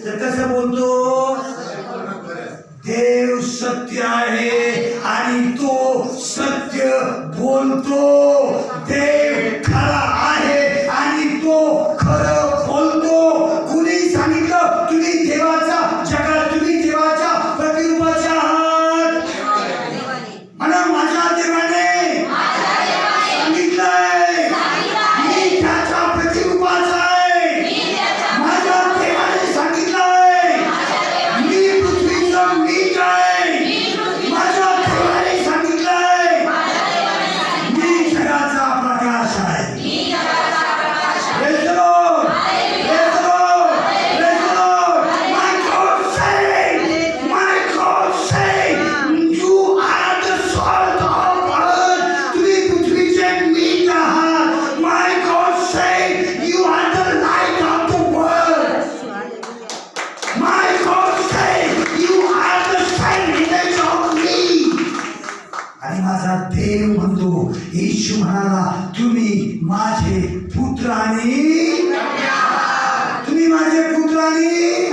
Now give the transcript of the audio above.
तर कसं बोलतो? देव सत्य आहे आणि तो सत्य बोलतो. देव खरा आहे आणि तो खरं बोलतो. कुणी सांगितलं तुम्ही देवाचा जगात तुम्ही देवाच्या प्रतिरूपाचे आहात? म्हणा माझ्या देवाने सांगितलंय मी त्याच्या प्रतिरूपाचा आहे. माझ्या देवाने सांगितलंय मी पृथ्वीचं मीठ आहे. माझ्या देवाने सांगितलंय मी जगाचा प्रकाश आहे. Praise the Lord. Praise the Lord. Praise the Lord. My God say, you are the salt of earth. तुम्ही पृथ्वीचे मीठ आहात. My God say, you are the light of the world. My God say, you are the same image of me. आणि माझा देव म्हणतो, येशू म्हणाला तुम्ही माझे पुत्र आणि तुम्ही माझे पुत्र आणि